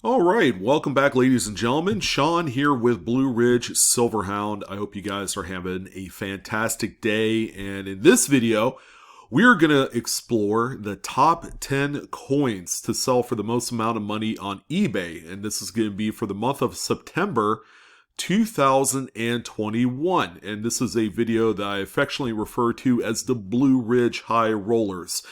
All right, welcome back, ladies and gentlemen. Sean here with Blue Ridge Silverhound. I hope you guys are having a fantastic day. And in this video, we're going to explore the top 10 coins to sell for the most amount of money on eBay. And this is going to be for the month of September 2021. And this is a video that I affectionately refer to as the Blue Ridge High Rollers.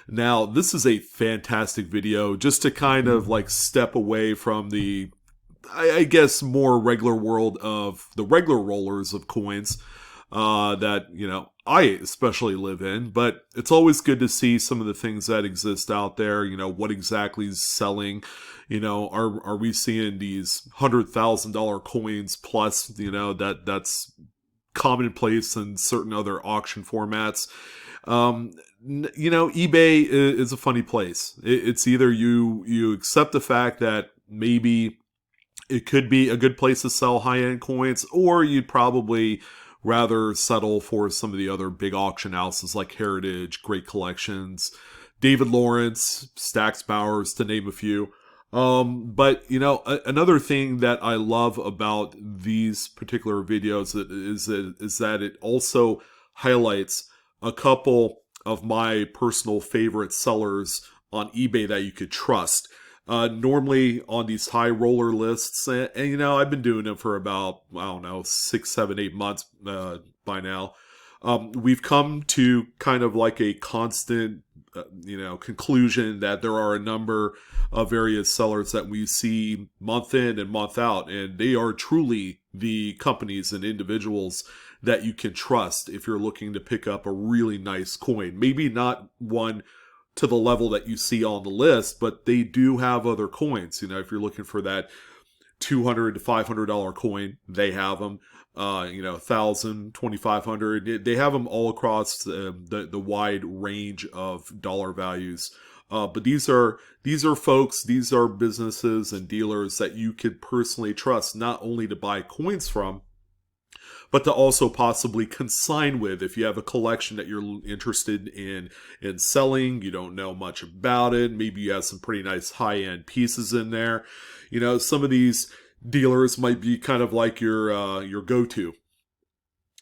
Now, this is a fantastic video just to kind of like step away from the, I guess, more regular world of the regular rollers of coins that, I especially live in. But it's always good to see some of the things that exist out there, what exactly is selling. Are we seeing these $100,000 coins plus, that's commonplace in certain other auction formats. eBay is a funny place. It's either you accept the fact that maybe it could be a good place to sell high-end coins, or you'd probably rather settle for some of the other big auction houses like Heritage, Great Collections, David Lawrence, Stack's Bowers, to name a few. But another thing that I love about these particular videos is that it also highlights a couple of my personal favorite sellers on eBay that you could trust. Normally on these high roller lists, and I've been doing them for about, 6, 7, 8 months by now. We've come to kind of like a constant, conclusion that there are a number of various sellers that we see month in and month out, and they are truly the companies and individuals that you can trust if you're looking to pick up a really nice coin. Maybe not one to the level that you see on the list, but they do have other coins. If you're looking for that $200 to $500 coin, they have them. $1,000, $2,500. They have them all across the wide range of dollar values. But these are folks, these are businesses and dealers that you could personally trust, not only to buy coins from, but to also possibly consign with. If you have a collection that you're interested in selling, you don't know much about it, maybe you have some pretty nice high-end pieces in there. Some of these dealers might be kind of like your go-to,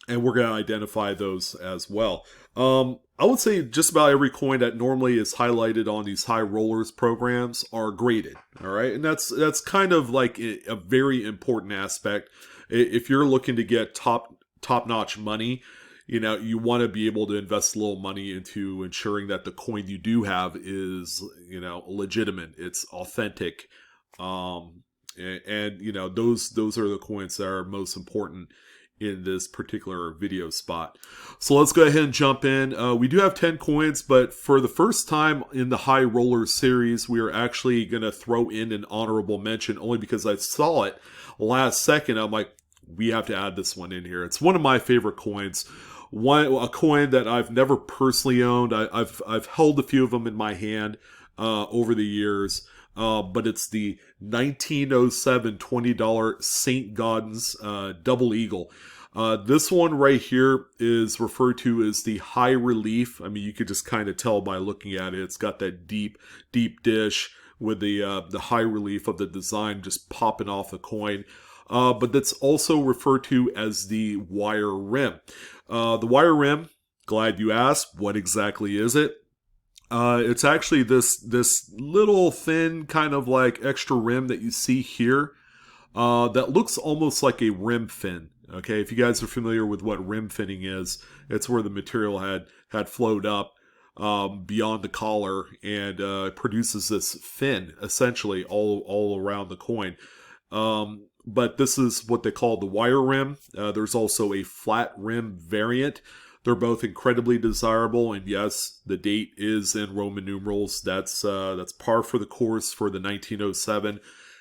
and we're going to identify those as well. I would say just about every coin that normally is highlighted on these high rollers programs are graded. All right, and that's kind of like a very important aspect. If you're looking to get top-notch money, you want to be able to invest a little money into ensuring that the coin you do have is, legitimate, it's authentic. Those are the coins that are most important in this particular video spot. So let's go ahead and jump in. We do have 10 coins, but for the first time in the High Roller series, we are actually going to throw in an honorable mention only because I saw it last second. I'm like, we have to add this one in here. It's one of my favorite coins. A coin that I've never personally owned. I've held a few of them in my hand over the years. But it's the 1907 $20 St. Gaudens Double Eagle. This one right here is referred to as the high relief. I mean, you could just kind of tell by looking at it. It's got that deep dish with the high relief of the design just popping off the coin. But that's also referred to as the wire rim. The wire rim, glad you asked, what exactly is it? It's actually this little thin kind of like extra rim that you see here that looks almost like a rim fin. Okay, if you guys are familiar with what rim finning is, it's where the material had flowed up beyond the collar and produces this fin essentially all around the coin. But this is what they call the wire rim. There's also a flat rim variant. They're both incredibly desirable, and yes, the date is in Roman numerals. That's par for the course for the 1907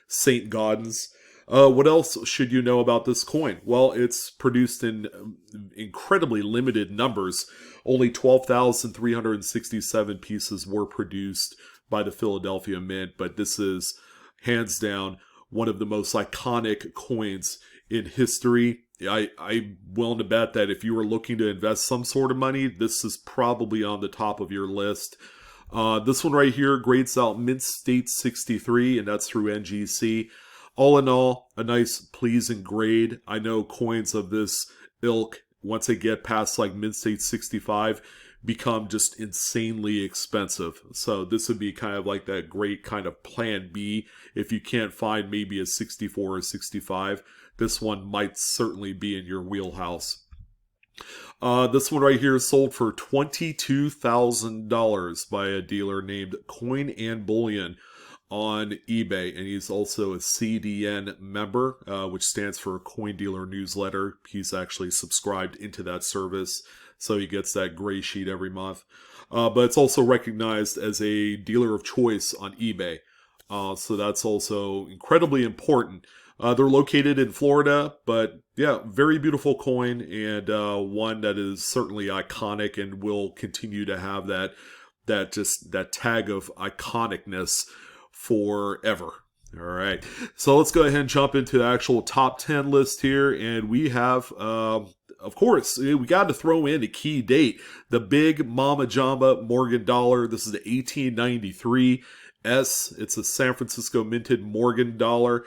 St. Gaudens. What else should you know about this coin? Well, it's produced in incredibly limited numbers. Only 12,367 pieces were produced by the Philadelphia Mint, but this is hands down one of the most iconic coins in history. I'm willing to bet that if you were looking to invest some sort of money, this is probably on the top of your list. This one right here grades out Mint State 63, and that's through NGC. All in all, a nice, pleasing grade. I know coins of this ilk, once they get past like Mint State 65, become just insanely expensive. So this would be kind of like that great kind of plan B. If you can't find maybe a 64 or 65, this one might certainly be in your wheelhouse. This one right here is sold for $22,000 by a dealer named Coin and Bullion on eBay, and he's also a CDN member, which stands for Coin Dealer Newsletter. He's actually subscribed into that service, so he gets that gray sheet every month. But it's also recognized as a dealer of choice on eBay, so that's also incredibly important. They're located in Florida, but yeah, very beautiful coin, and one that is certainly iconic and will continue to have that tag of iconicness forever. All right, so let's go ahead and jump into the actual top 10 list here, and we have, of course, we got to throw in a key date, the big Mama Jamba Morgan dollar. This is the 1893 S. It's a San Francisco minted Morgan dollar.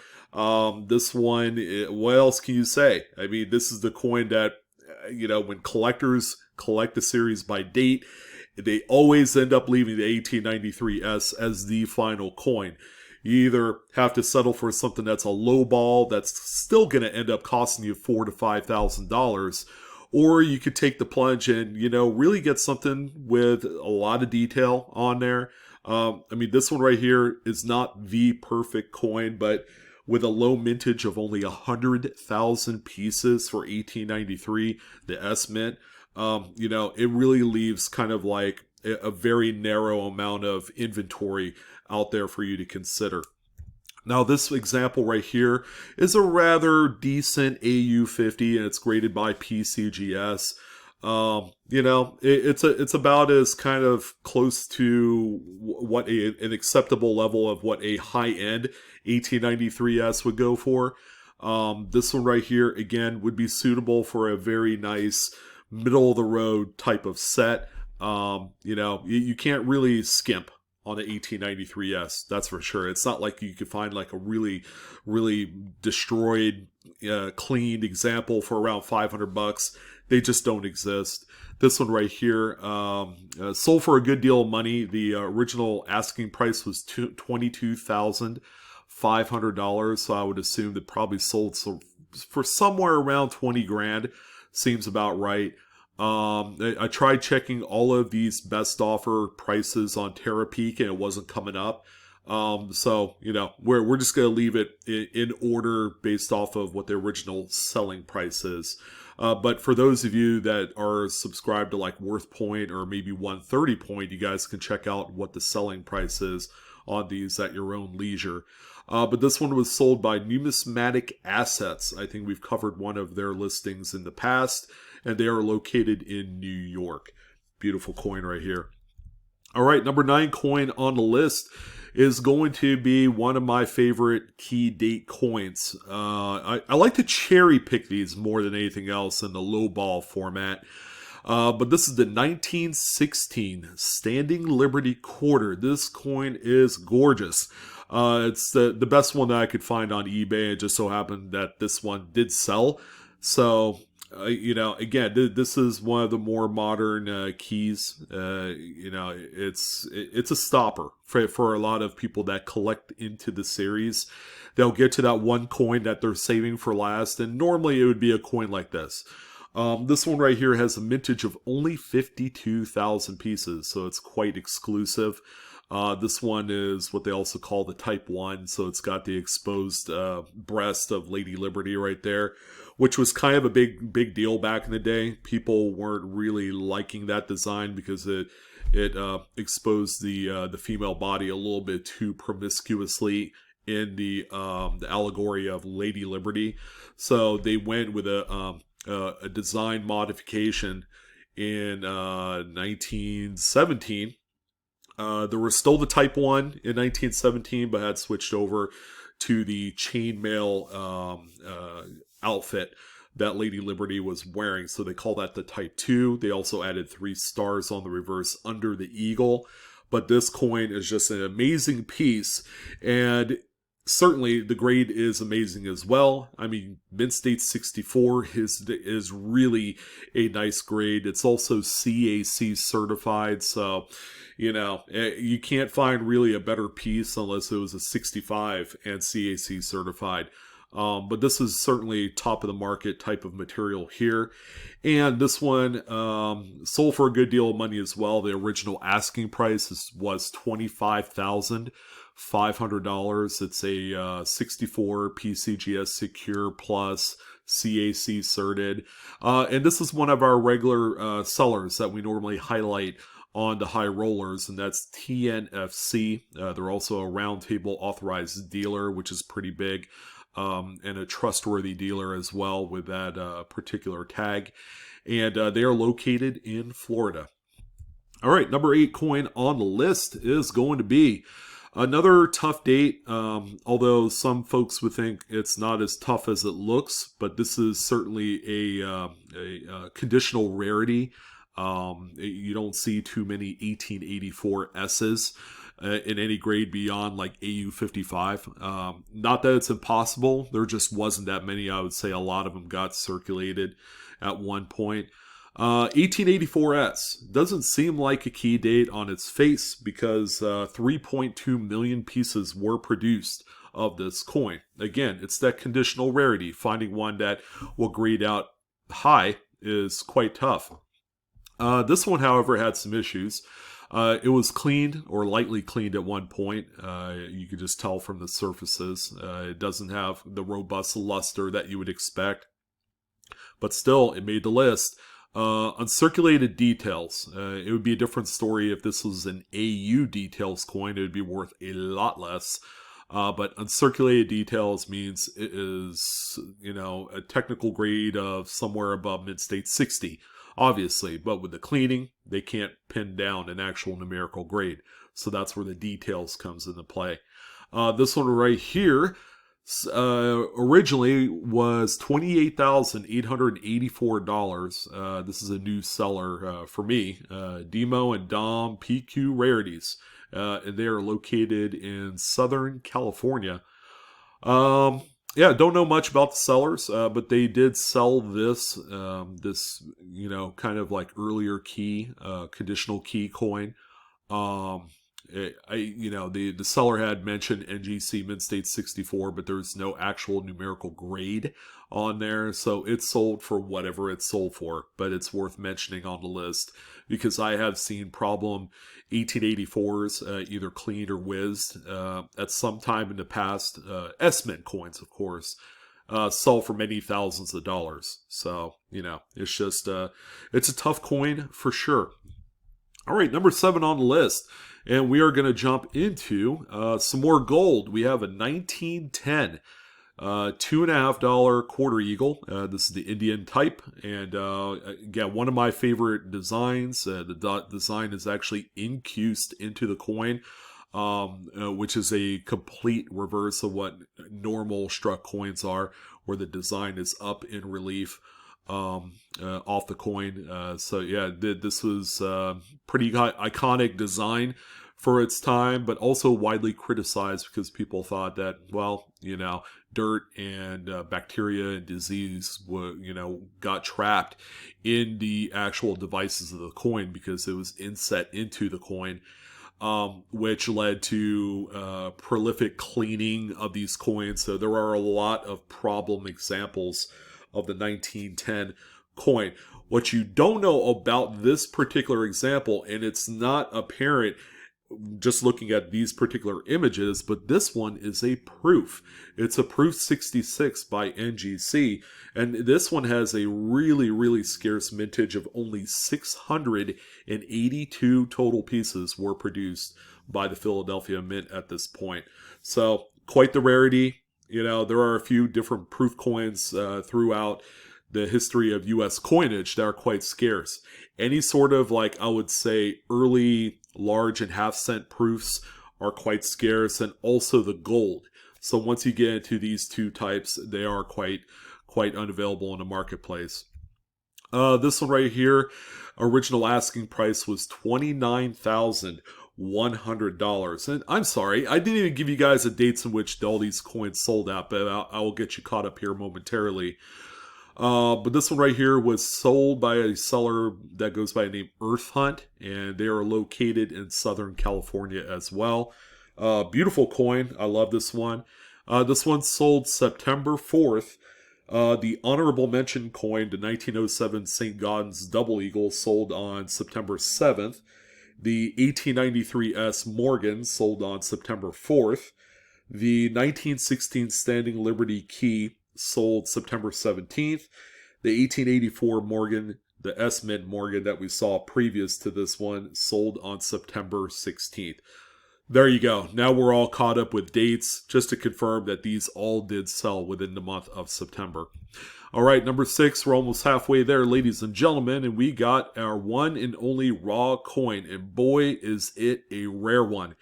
This one, what else can you say? I mean, this is the coin that, when collectors collect a series by date, they always end up leaving the 1893S as the final coin. You either have to settle for something that's a low ball that's still going to end up costing you $4,000 to $5,000, or you could take the plunge and, really get something with a lot of detail on there. I mean, this one right here is not the perfect coin, but with a low mintage of only 100,000 pieces for 1893, the S Mint, it really leaves kind of like a very narrow amount of inventory out there for you to consider. Now, this example right here is a rather decent AU50, and it's graded by PCGS. It's about as kind of close to what an acceptable level of what a high-end 1893S would go for. This one right here, again, would be suitable for a very nice middle-of-the-road type of set. You can't really skimp on the 1893S, that's for sure. It's not like you could find like a really, really destroyed, cleaned example for around $500. They just don't exist. This one right here sold for a good deal of money. The original asking price was $22,500, so I would assume that probably sold for somewhere around 20 grand. Seems about right. I tried checking all of these best offer prices on TerraPeak, and it wasn't coming up. So we're just gonna leave it in order based off of what the original selling price is. But for those of you that are subscribed to like Worth Point or maybe 130 Point, you guys can check out what the selling price is on these at your own leisure. But this one was sold by Numismatic Assets. I think we've covered one of their listings in the past, and they are located in New York. Beautiful coin right here. All right, number 9 coin on the list is going to be one of my favorite key date coins. I like to cherry pick these more than anything else in the low ball format. But this is the 1916 Standing Liberty Quarter. This coin is gorgeous. It's the best one that I could find on eBay. It just so happened that this one did sell. So, again, this is one of the more modern keys. It's a stopper for a lot of people that collect into the series. They'll get to that one coin that they're saving for last, and normally it would be a coin like this. This one right here has a mintage of only 52,000 pieces, so it's quite exclusive. This one is what they also call the Type 1, so it's got the exposed breast of Lady Liberty right there, which was kind of a big deal back in the day. People weren't really liking that design because it exposed the female body a little bit too promiscuously in the allegory of Lady Liberty. So they went with a design modification in 1917. There was still the Type 1 in 1917, but had switched over to the chainmail outfit that Lady Liberty was wearing. So they call that the Type 2. They also added 3 stars on the reverse under the eagle. but this coin is just an amazing piece, and certainly the grade is amazing as well. I mean, Mint State 64 is really a nice grade. It's also CAC certified, so you can't find really a better piece unless it was a 65 and CAC certified. But this is certainly top of the market type of material here. And this one sold for a good deal of money as well. The original asking price was $25,500. It's a 64 PCGS Secure Plus CAC certed. And this is one of our regular sellers that we normally highlight on the high rollers, and that's TNFC. They're also a roundtable authorized dealer, which is pretty big. And a trustworthy dealer as well with that particular tag. And they are located in Florida. All right, number 8 coin on the list is going to be another tough date, although some folks would think it's not as tough as it looks, but this is certainly a conditional rarity. You don't see too many 1884 S's in any grade beyond like AU55. Not that it's impossible. There just wasn't that many. I would say a lot of them got circulated at one point. 1884S doesn't seem like a key date on its face because 3.2 million pieces were produced of this coin. Again, it's that conditional rarity. Finding one that will grade out high is quite tough. This one, however, had some issues. It was cleaned or lightly cleaned at one point. You could just tell from the surfaces. It doesn't have the robust luster that you would expect. But still, it made the list. Uncirculated details. It would be a different story if this was an AU details coin. It would be worth a lot less. But uncirculated details means it is, a technical grade of somewhere above Mint State 60. Obviously, but with the cleaning, they can't pin down an actual numerical grade. So that's where the details comes into play. This one right here originally was $28,884. This is a new seller for me. Demo and Dom PQ Rarities. And they are located in Southern California. Don't know much about the sellers, but they did sell this, kind of like earlier key, conditional key coin. The seller had mentioned NGC Mint State 64, but there's no actual numerical grade on there, so it sold for whatever it sold for. But it's worth mentioning on the list because I have seen problem 1884s either cleaned or whizzed at some time in the past. S-Mint coins, of course, sell for many thousands of dollars. So it's just it's a tough coin for sure. All right, number 7 on the list. And we are going to jump into some more gold. We have a 1910 $2.50 quarter eagle. This is the Indian type. And again, one of my favorite designs. The design is actually incused into the coin, which is a complete reverse of what normal struck coins are, where the design is up in relief off the coin. This was pretty iconic design for its time, but also widely criticized because people thought that, dirt and bacteria and disease got trapped in the actual devices of the coin because it was inset into the coin, which led to prolific cleaning of these coins. So there are a lot of problem examples of the 1910 coin. What you don't know about this particular example, and it's not apparent just looking at these particular images, but this one is a proof. It's a proof 66 by NGC, and this one has a really, really scarce mintage of only 682 total pieces were produced by the Philadelphia Mint at this point. So quite the rarity. There are a few different proof coins throughout the history of U.S. coinage that are quite scarce. Any sort of, I would say, early large and half-cent proofs are quite scarce, and also the gold. So once you get into these two types, they are quite unavailable in the marketplace. This one right here, original asking price was $29,100. $100. And I'm sorry, I didn't even give you guys the dates in which all these coins sold out, but I will get you caught up here momentarily. But this one right here was sold by a seller that goes by the name Earth Hunt, and they are located in Southern California as well. Beautiful coin. I love this one. This one sold September 4th. The honorable mention coin, the 1907 St. Gaudens Double Eagle, sold on September 7th. The 1893 S. Morgan sold on September 4th. The 1916 Standing Liberty Key sold September 17th. The 1884 Morgan, the S. Mint Morgan that we saw previous to this one, sold on September 16th. There you go. Now we're all caught up with dates, just to confirm that these all did sell within the month of September. All right, number 6, we're almost halfway there, ladies and gentlemen, and we got our one and only raw coin, and boy, is it a rare one.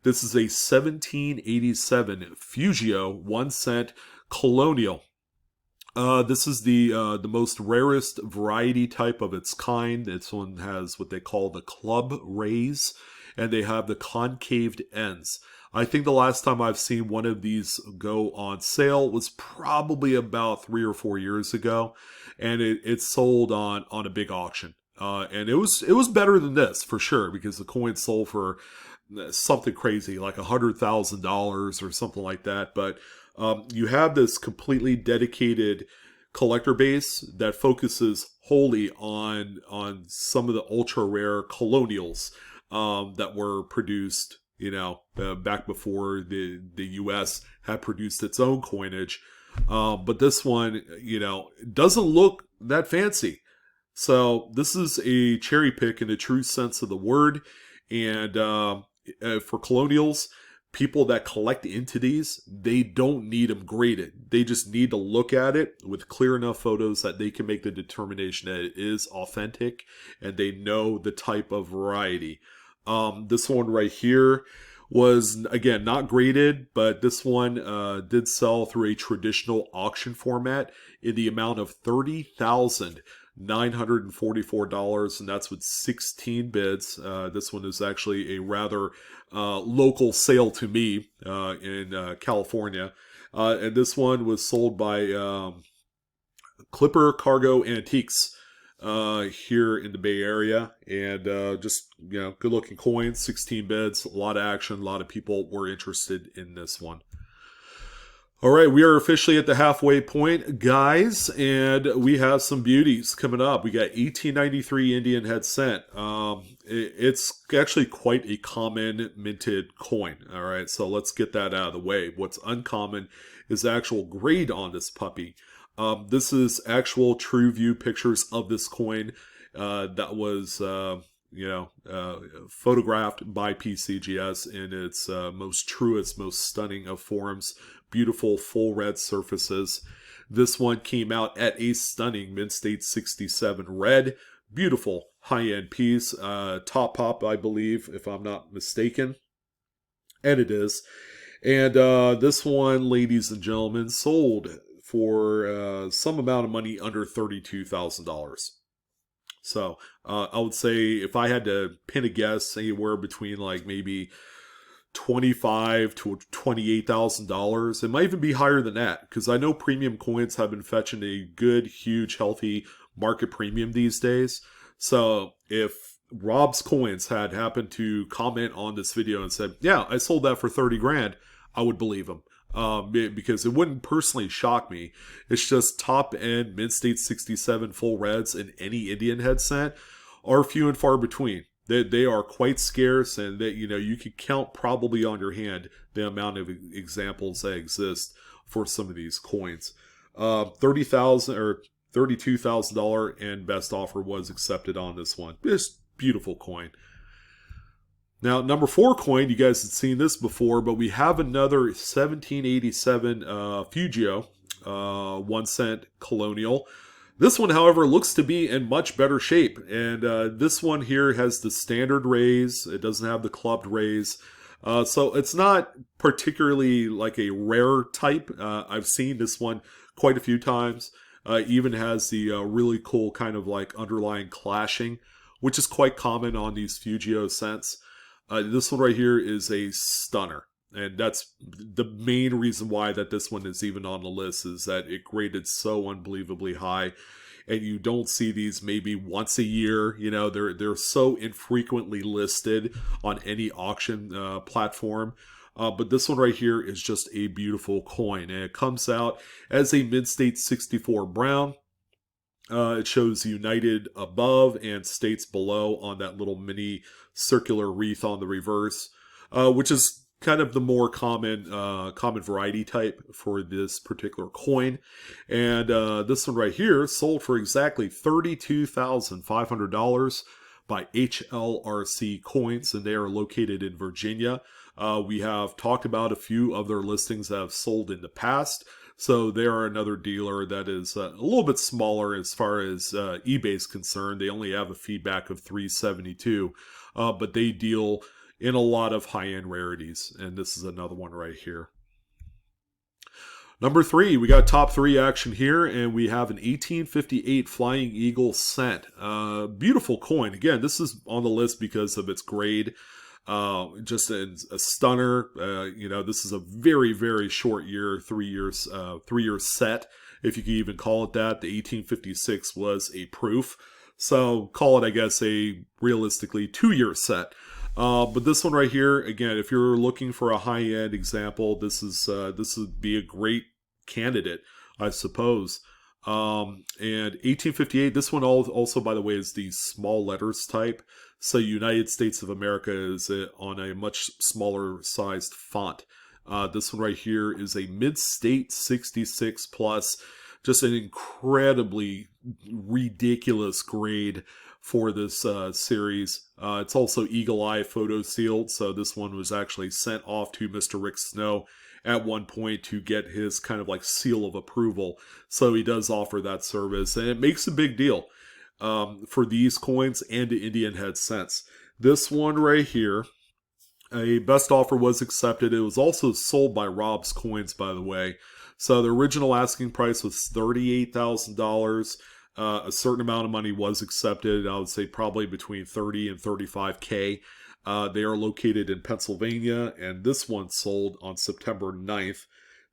This is a 1787 Fugio 1 cent colonial. This is the most rarest variety type of its kind. This one has what they call the club rays, and they have the concaved ends. I think the last time I've seen one of these go on sale was probably about 3 or 4 years ago, and it sold on a big auction. And it was better than this for sure, because the coin sold for something crazy like $100,000 or something like that. But you have this completely dedicated collector base that focuses wholly on some of the ultra rare colonials that were produced, back before the U.S. had produced its own coinage. But this one, doesn't look that fancy. So this is a cherry pick in the true sense of the word. And for colonials, people that collect into these, they don't need them graded. They just need to look at it with clear enough photos that they can make the determination that it is authentic and they know the type of variety. This one right here was, again, not graded, but this one did sell through a traditional auction format in the amount of $30,944, and that's with 16 bids. This one is actually a rather local sale to me in California. And this one was sold by Clipper Cargo Antiques here in the Bay Area, and just good looking coins, 16 bids, a lot of action, a lot of people were interested in this one. All right, we are officially at the halfway point, guys, and we have some beauties coming up. We got 1893 Indian Head Cent. It's actually quite a common minted coin. All right, so let's get that out of the way. What's uncommon is the actual grade on this puppy. This is actual true view pictures of this coin that was, photographed by PCGS in its most truest, most stunning of forms. Beautiful full red surfaces. This one came out at a stunning Mint State 67 red. Beautiful high-end piece. Top pop, I believe, if I'm not mistaken. And it is. And this one, ladies and gentlemen, sold for some amount of money under $32,000. So I would say if I had to pin a guess, anywhere between like maybe $25,000 to $28,000. It might even be higher than that, because I know premium coins have been fetching a good, huge, healthy market premium these days. So if Rob's Coins had happened to comment on this video and said, yeah, I sold that for 30 grand, I would believe him. Because it wouldn't personally shock me. It's just top end Mint State 67 full reds in any Indian head cent are few and far between. They are quite scarce, and that you could count probably on your hand the amount of examples that exist for some of these coins. $30,000 or $32,000 and best offer was accepted on this one. Just beautiful coin. Now, number 4 coin, you guys had seen this before, but we have another 1787 Fugio 1 cent colonial. This one, however, looks to be in much better shape. And this one here has the standard rays. It doesn't have the clubbed rays. So it's not particularly like a rare type. I've seen this one quite a few times. Even has the really cool kind of like underlying clashing, which is quite common on these Fugio cents. This one right here is a stunner. And that's the main reason why that this one is even on the list, is that it graded so unbelievably high. And you don't see these maybe once a year. You know, they're so infrequently listed on any auction platform. But this one right here is just a beautiful coin. And it comes out as a Mid-State 64 brown. It shows United above and States below on that little mini circular wreath on the reverse, which is kind of the more common variety type for this particular coin. And this one right here sold for exactly $32,500 by HLRC Coins, and they are located in Virginia. We have talked about a few of their listings that have sold in the past. So they are another dealer that is a little bit smaller as far as eBay is concerned. They only have a feedback of 372, but they deal in a lot of high-end rarities, and this is another one right here. Number 3, we got top 3 action here, and we have an 1858 Flying Eagle cent. Beautiful coin. Again, this is on the list because of its grade. Just a stunner. This is a very, very short year, 3 years set, if you could even call it that. The 1856 was a proof. So call it, I guess, a realistically 2-year set. But this one right here, again, if you're looking for a high-end example, this would be a great candidate, I suppose. And 1858, this one also, by the way, is the small letters type. So United States of America is on a much smaller sized font. This one right here is a Mid-State 66 plus, just an incredibly ridiculous grade for this series. It's also Eagle Eye photo sealed, so this one was actually sent off to Mr. Rick Snow at one point to get his kind of like seal of approval. So he does offer that service, and it makes a big deal for these coins and the Indian head cents. This one right here, a best offer was accepted. It was also sold by Rob's Coins, by the way. So the original asking price was $38,000. A certain amount of money was accepted. I would say probably between 30 and 35K. They are located in Pennsylvania, and this one sold on September 9th.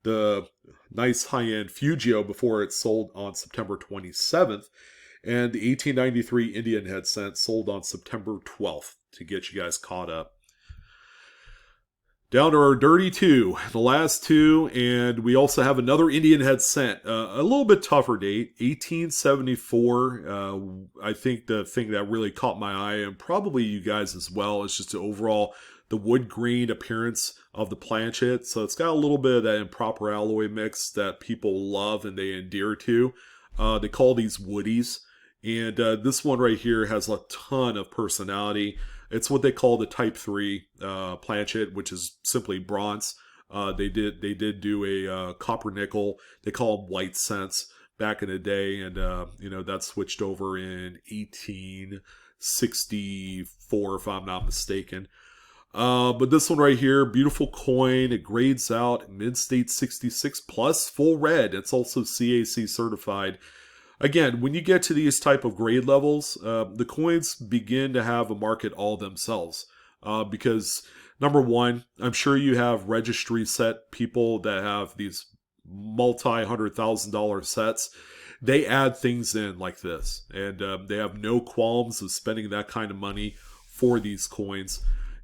The nice high-end Fugio before it sold on September 27th. And the 1893 Indian head cent sold on September 12th, to get you guys caught up. Down to our dirty 2, the last 2, and we also have another Indian head cent. A little bit tougher date, 1874. I think the thing that really caught my eye, and probably you guys as well, is just the overall, the wood grain appearance of the planchet. So it's got a little bit of that improper alloy mix that people love and they endear to. They call these woodies. And this one right here has a ton of personality. It's what they call the Type 3 planchet, which is simply bronze. They did do a copper nickel. They call them white cents back in the day, and that switched over in 1864, if I'm not mistaken. But this one right here, beautiful coin. It grades out Mid-State 66 plus full red. It's also CAC certified. Again, when you get to these type of grade levels, the coins begin to have a market all themselves. Because, number one, I'm sure you have registry set people that have these multi-$100,000 sets. They add things in like this. And they have no qualms of spending that kind of money for these coins.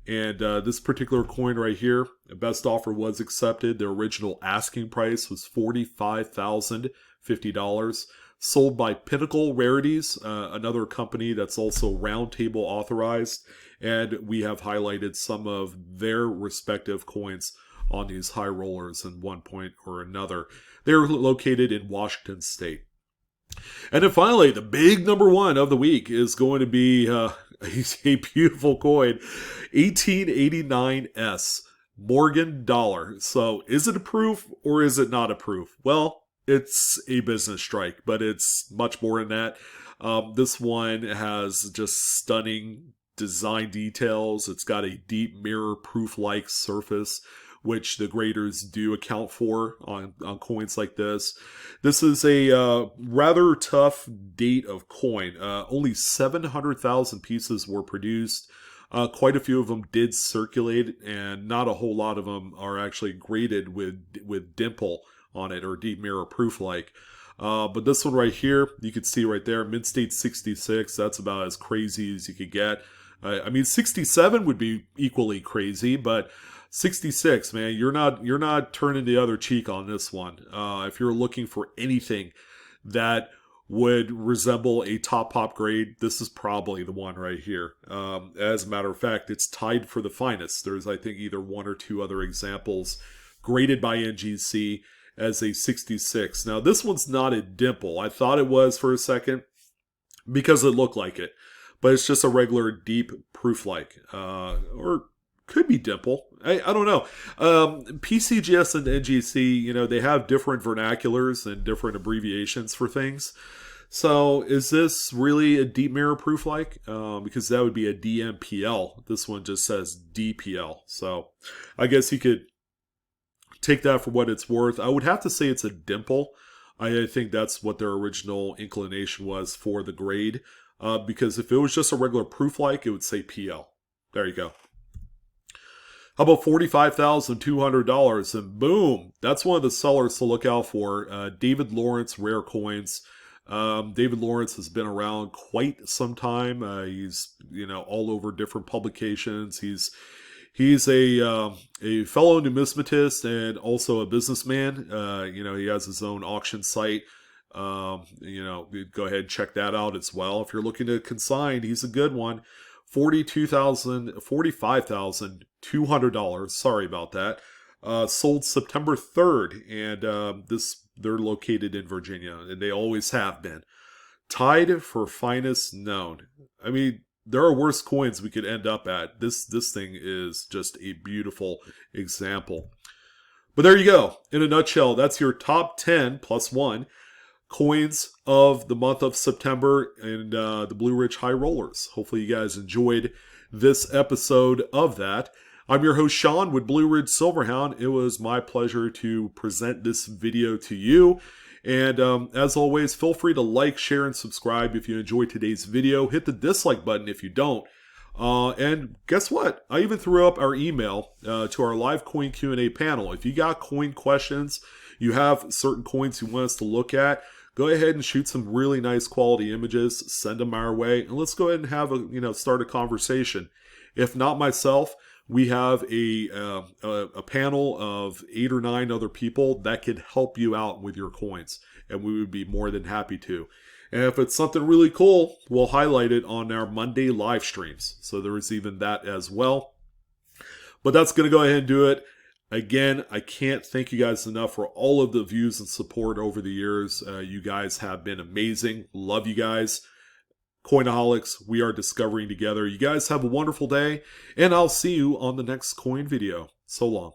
And this particular coin right here, the best offer was accepted. The original asking price was $45,050. Sold by Pinnacle Rarities, another company that's also Roundtable authorized, and we have highlighted some of their respective coins on these high rollers in one point or another. They're located in Washington State. And then finally, the big number 1 of the week is going to be a beautiful coin, 1889S Morgan dollar. So is it a proof or is it not a proof? Well, it's a business strike, but it's much more than that. This one has just stunning design details. It's got a deep mirror proof-like surface, which the graders do account for on coins like this. This is a rather tough date of coin. Only 700,000 pieces were produced. Quite a few of them did circulate, and not a whole lot of them are actually graded with dimple on it or deep mirror proof like. But this one right here, you can see right there, mint state 66. That's about as crazy as you could get. I mean, 67 would be equally crazy, but 66, man, you're not turning the other cheek on this one. If you're looking for anything that would resemble a top pop grade, this is probably the one right here. As a matter of fact, it's tied for the finest. There's, I think, either one or two other examples graded by NGC as a 66. Now, this one's not a dimple. I thought it was for a second because it looked like it, but it's just a regular deep proof-like, or could be dimple. I don't know. PCGS and NGC, you know, they have different vernaculars and different abbreviations for things. So is this really a deep mirror proof like? Because that would be a DMPL. This one just says DPL. So I guess you could take that for what it's worth. I would have to say it's a dimple. I think that's what their original inclination was for the grade. Because if it was just a regular proof like, it would say PL. There you go. How about $45,200? And boom, that's one of the sellers to look out for. David Lawrence Rare Coins. David Lawrence has been around quite some time. He's, you know, all over different publications. He's a fellow numismatist and also a businessman. You know, he has his own auction site. You know, go ahead and check that out as well. If you're looking to consign, he's a good one. $45,200. Sorry about that. Sold September 3rd, and they're located in Virginia, and they always have been. Tied for finest known. I mean, there are worse coins we could end up at. This thing is just a beautiful example. But there you go. In a nutshell, that's your top 10 plus 1 coins of the month of September and the Blue Ridge High Rollers. Hopefully you guys enjoyed this episode of that. I'm your host Sean with Blue Ridge Silverhound. It was my pleasure to present this video to you. And as always, feel free to like, share, and subscribe if you enjoyed today's video. Hit the dislike button if you don't. And guess what? I even threw up our email to our live coin Q&A panel. If you got coin questions, you have certain coins you want us to look at, go ahead and shoot some really nice quality images, send them our way, and let's go ahead and have start a conversation. If not myself, we have a panel of 8 or 9 other people that could help you out with your coins, and we would be more than happy to. And if it's something really cool, we'll highlight it on our Monday live streams. So there is even that as well. But that's going to go ahead and do it. Again, I can't thank you guys enough for all of the views and support over the years. You guys have been amazing. Love you guys. Coinaholics, we are discovering together. You guys have a wonderful day, and I'll see you on the next coin video. So long.